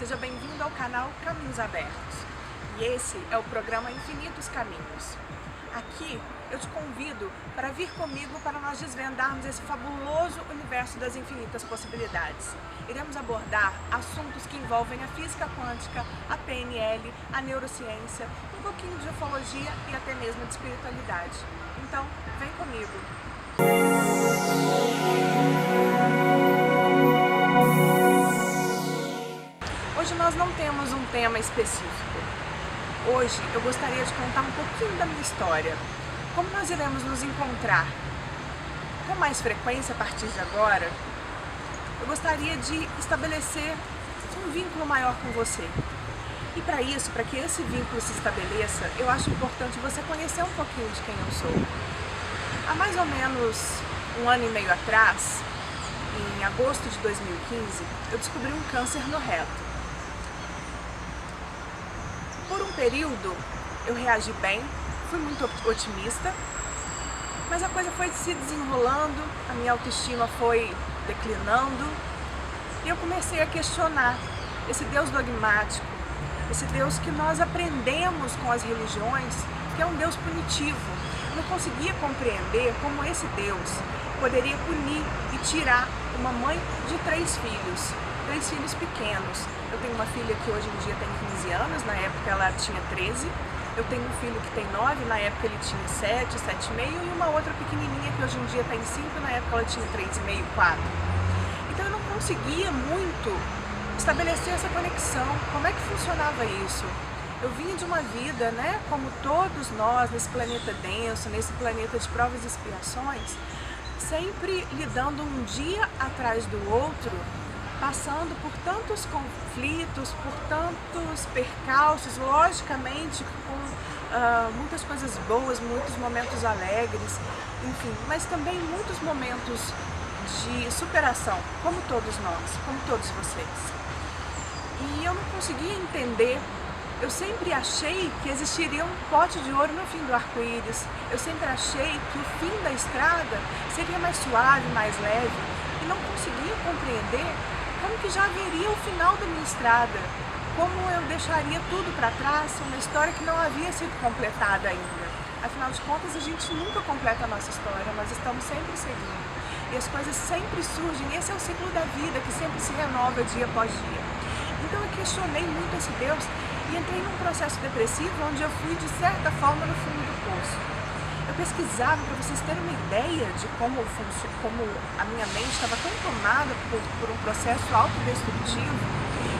Seja bem-vindo ao canal Caminhos Abertos. E esse é o programa Infinitos Caminhos. Aqui eu te convido para vir comigo para nós desvendarmos esse fabuloso universo das infinitas possibilidades. Iremos abordar assuntos que envolvem a física quântica, a PNL, a neurociência, um pouquinho de ufologia e até mesmo de espiritualidade. Então, vem comigo! Hoje nós não temos um tema específico. Hoje eu gostaria de contar um pouquinho da minha história. Como nós iremos nos encontrar com mais frequência a partir de agora, eu gostaria de estabelecer um vínculo maior com você. E para isso, para que esse vínculo se estabeleça, eu acho importante você conhecer um pouquinho de quem eu sou. Há mais ou menos 1 ano e meio atrás, em agosto de 2015, eu descobri um câncer no reto. Por um período, eu reagi bem, fui muito otimista, mas a coisa foi se desenrolando, a minha autoestima foi declinando e eu comecei a questionar esse Deus dogmático, esse Deus que nós aprendemos com as religiões, que é um Deus punitivo. Eu não conseguia compreender como esse Deus poderia punir e tirar uma mãe de 3 filhos pequenos. Eu tenho uma filha que hoje em dia tem 15 anos, na época ela tinha 13. Eu tenho um filho que tem 9, na época ele tinha 7, 7,5, e uma outra pequenininha que hoje em dia tem 5, na época ela tinha 3,5, 4. Então eu não conseguia muito estabelecer essa conexão. Como é que funcionava isso? Eu vinha de uma vida, como todos nós, nesse planeta denso, nesse planeta de provas e expiações, sempre lidando um dia atrás do outro, passando por tantos conflitos, por tantos percalços, logicamente com muitas coisas boas, muitos momentos alegres, enfim, mas também muitos momentos de superação, como todos nós, como todos vocês. E eu não conseguia entender. Eu sempre achei que existiria um pote de ouro no fim do arco-íris. Eu sempre achei que o fim da estrada seria mais suave, mais leve, e não conseguia compreender como que já haveria o final da minha estrada, como eu deixaria tudo para trás, uma história que não havia sido completada ainda. Afinal de contas, a gente nunca completa a nossa história, nós estamos sempre seguindo. E as coisas sempre surgem, esse é o ciclo da vida, que sempre se renova dia após dia. Então eu questionei muito esse Deus e entrei num processo depressivo onde eu fui, de certa forma, no fundo do poço. Eu pesquisava para vocês terem uma ideia de como a minha mente estava tão tomada por um processo autodestrutivo.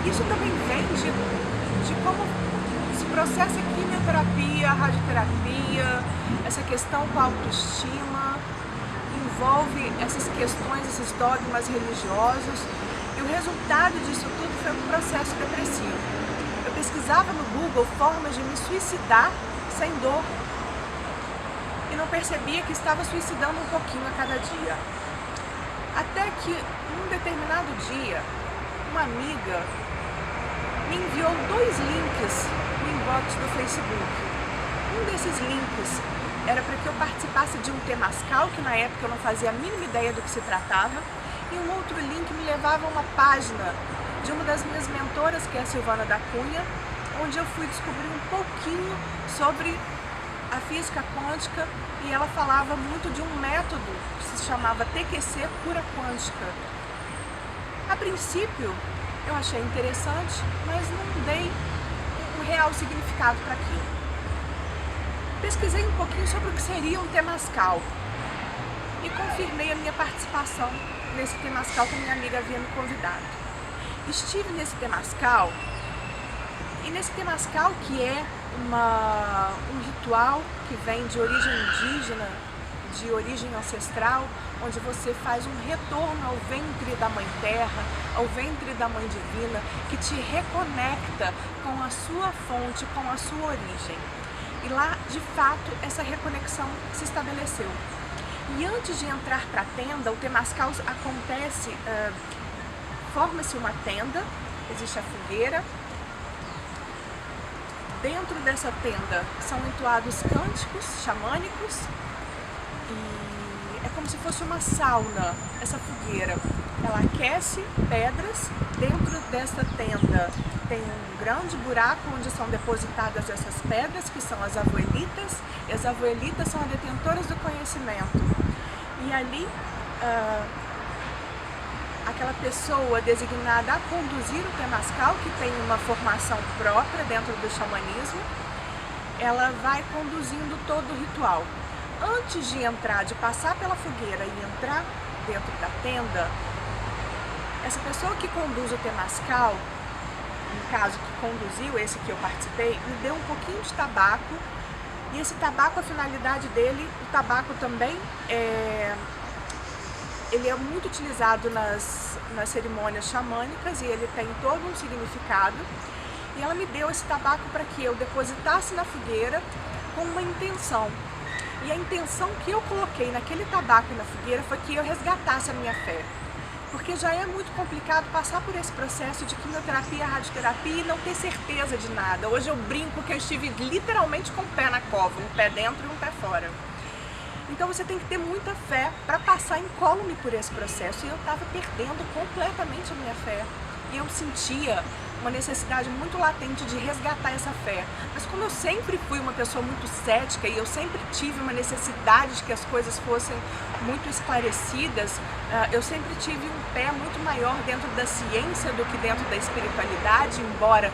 Isso também vem de como se processa a quimioterapia, a radioterapia, essa questão com a autoestima, envolve essas questões, esses dogmas religiosos. E o resultado disso tudo foi um processo depressivo. Eu pesquisava no Google formas de me suicidar sem dor e não percebia que estava suicidando um pouquinho a cada dia. Até que, num determinado dia, uma amiga me enviou 2 links no inbox do Facebook. Um desses links era para que eu participasse de um temascal, que na época eu não fazia a mínima ideia do que se tratava, e um outro link me levava a uma página de uma das minhas mentoras, que é a Silvana da Cunha, onde eu fui descobrir um pouquinho sobre a física quântica, e ela falava muito de um método que se chamava TQC Cura Quântica. A princípio eu achei interessante, mas não dei um real significado para aquilo. Pesquisei um pouquinho sobre o que seria um temascal e confirmei a minha participação nesse temascal que a minha amiga havia me convidado. Estive nesse temascal, e nesse temascal, que é um ritual que vem de origem indígena, de origem ancestral, onde você faz um retorno ao ventre da Mãe Terra, ao ventre da Mãe Divina, que te reconecta com a sua fonte, com a sua origem. E lá, de fato, essa reconexão se estabeleceu. E antes de entrar para a tenda, o temascal acontece, forma-se uma tenda, existe a fogueira. Dentro dessa tenda são entoados cânticos xamânicos e é como se fosse uma sauna, essa fogueira. Ela aquece pedras dentro dessa tenda tem um grande buraco onde são depositadas essas pedras, que são as abuelitas, e as abuelitas são as detentoras do conhecimento. E ali, aquela pessoa designada a conduzir o Temazcal, que tem uma formação própria dentro do xamanismo, ela vai conduzindo todo o ritual. Antes de entrar, de passar pela fogueira e entrar dentro da tenda, essa pessoa que conduz o Temazcal, no caso que conduziu, esse que eu participei, me deu um pouquinho de tabaco. E esse tabaco, a finalidade dele, o tabaco também ele é muito utilizado nas cerimônias xamânicas e ele tem todo um significado. E ela me deu esse tabaco para que eu depositasse na fogueira com uma intenção. E a intenção que eu coloquei naquele tabaco e na fogueira foi que eu resgatasse a minha fé. Porque já é muito complicado passar por esse processo de quimioterapia, radioterapia e não ter certeza de nada. Hoje eu brinco que eu estive literalmente com o pé na cova, um pé dentro e um pé fora. Então você tem que ter muita fé para passar incólume por esse processo. E eu estava perdendo completamente a minha fé. E eu sentia uma necessidade muito latente de resgatar essa fé. Mas como eu sempre fui uma pessoa muito cética e eu sempre tive uma necessidade de que as coisas fossem muito esclarecidas, eu sempre tive um pé muito maior dentro da ciência do que dentro da espiritualidade, embora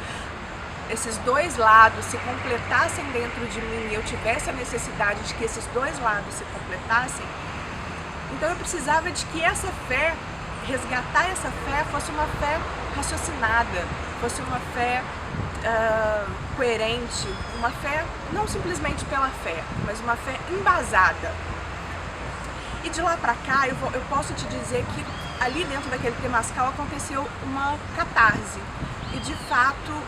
esses dois lados se completassem dentro de mim e eu tivesse a necessidade de que esses dois lados se completassem. Então eu precisava de que essa fé, resgatar essa fé, fosse uma fé raciocinada, fosse uma fé coerente, uma fé não simplesmente pela fé, mas uma fé embasada. E de lá pra cá eu posso te dizer que ali dentro daquele Temazcal aconteceu uma catarse. E de fato,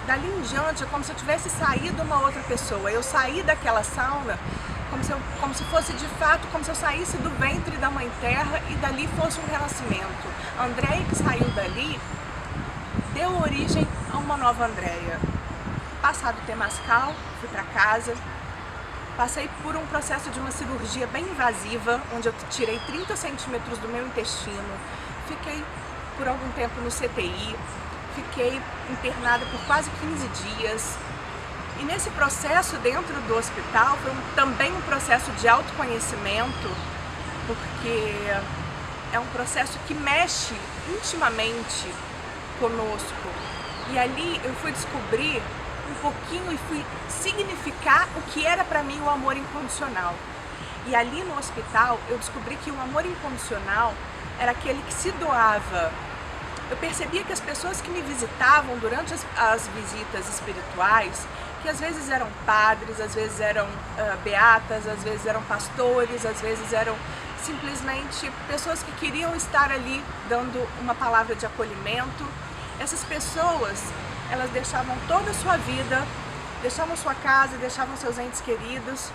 dali em diante é como se eu tivesse saído uma outra pessoa. Eu saí daquela sauna como se fosse de fato, como se eu saísse do ventre da Mãe Terra e dali fosse um renascimento. A Andréia que saiu dali deu origem a uma nova Andréia. Passado o Temazcal, fui para casa, passei por um processo de uma cirurgia bem invasiva, onde eu tirei 30 centímetros do meu intestino, fiquei por algum tempo no CTI, fiquei internada por quase 15 dias. E nesse processo dentro do hospital foi também um processo de autoconhecimento, porque é um processo que mexe intimamente conosco. E ali eu fui descobrir um pouquinho e fui significar o que era para mim o amor incondicional. E ali no hospital eu descobri que o amor incondicional era aquele que se doava. Eu percebia que as pessoas que me visitavam durante as visitas espirituais, que às vezes eram padres, às vezes eram beatas, às vezes eram pastores, às vezes eram simplesmente pessoas que queriam estar ali dando uma palavra de acolhimento. Essas pessoas, elas deixavam toda a sua vida, deixavam sua casa, deixavam seus entes queridos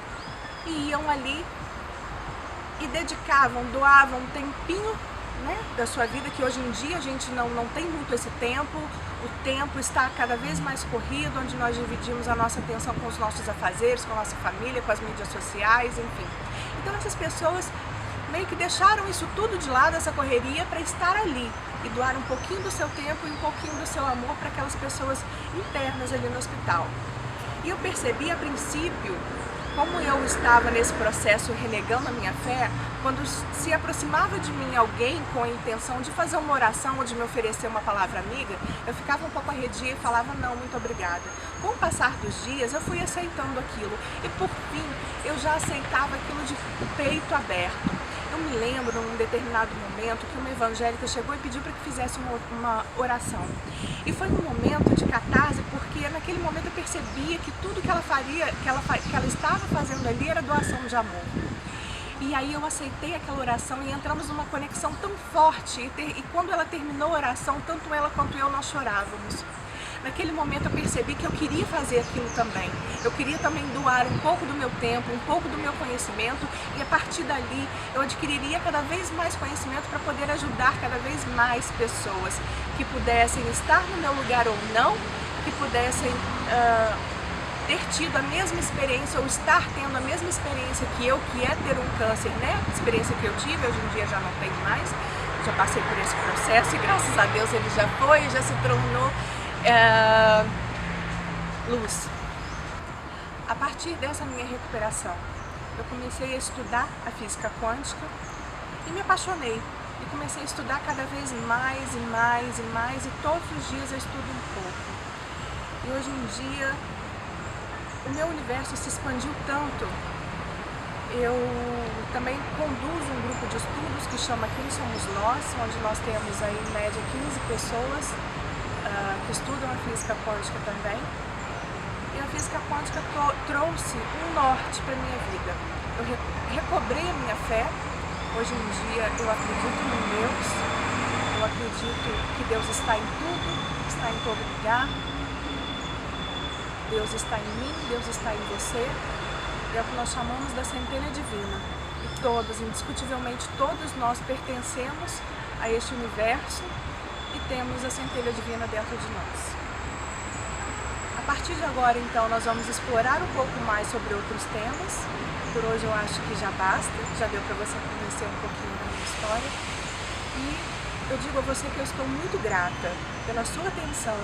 e iam ali e dedicavam, doavam um tempinho, né, da sua vida, que hoje em dia a gente não tem muito esse tempo. O tempo está cada vez mais corrido, onde nós dividimos a nossa atenção com os nossos afazeres, com a nossa família, com as mídias sociais, enfim. Então essas pessoas meio que deixaram isso tudo de lado, essa correria, para estar ali e doar um pouquinho do seu tempo e um pouquinho do seu amor para aquelas pessoas internas ali no hospital. E eu percebi a princípio, como eu estava nesse processo renegando a minha fé, quando se aproximava de mim alguém com a intenção de fazer uma oração ou de me oferecer uma palavra amiga, eu ficava um pouco arredia e falava não, muito obrigada. Com o passar dos dias eu fui aceitando aquilo e por fim eu já aceitava aquilo de peito aberto. Eu me lembro, num determinado momento, que uma evangélica chegou e pediu para que fizesse uma oração. E foi um momento de catarse, porque naquele momento eu percebia que tudo que ela faria, que ela estava fazendo ali era doação de amor. E aí eu aceitei aquela oração e entramos numa conexão tão forte. E quando ela terminou a oração, tanto ela quanto eu, nós chorávamos. Naquele momento eu percebi que eu queria fazer aquilo também. Eu queria também doar um pouco do meu tempo, um pouco do meu conhecimento e a partir dali eu adquiriria cada vez mais conhecimento para poder ajudar cada vez mais pessoas que pudessem estar no meu lugar ou não, que pudessem ter tido a mesma experiência ou estar tendo a mesma experiência que eu, que é ter um câncer, né? A experiência que eu tive, hoje em dia já não tenho mais, já passei por esse processo e graças a Deus ele já foi e já se tornou luz. A partir dessa minha recuperação, eu comecei a estudar a física quântica e me apaixonei. E comecei a estudar cada vez mais e mais e mais, e todos os dias eu estudo um pouco. E hoje em dia, o meu universo se expandiu tanto. Eu também conduzo um grupo de estudos que chama Quem Somos Nós, onde nós temos aí em média 15 pessoas que estudam a física quântica também. E a física quântica trouxe um norte para a minha vida. Eu recobrei a minha fé. Hoje em dia eu acredito em Deus, eu acredito que Deus está em tudo, está em todo lugar. Deus está em mim, Deus está em você. É o que nós chamamos da centelha divina. E todos, indiscutivelmente todos nós pertencemos a este universo e temos a centelha divina dentro de nós. A partir de agora, então, nós vamos explorar um pouco mais sobre outros temas. Por hoje eu acho que já basta, já deu para você conhecer um pouquinho da minha história. E eu digo a você que eu estou muito grata pela sua atenção,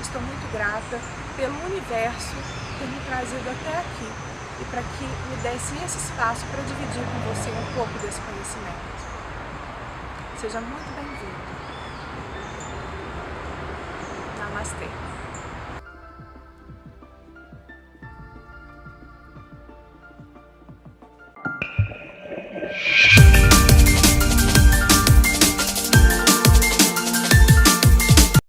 estou muito grata pelo universo ter me trazido até aqui e para que me desse esse espaço para dividir com você um pouco desse conhecimento. Seja muito bem-vindo. Namastê.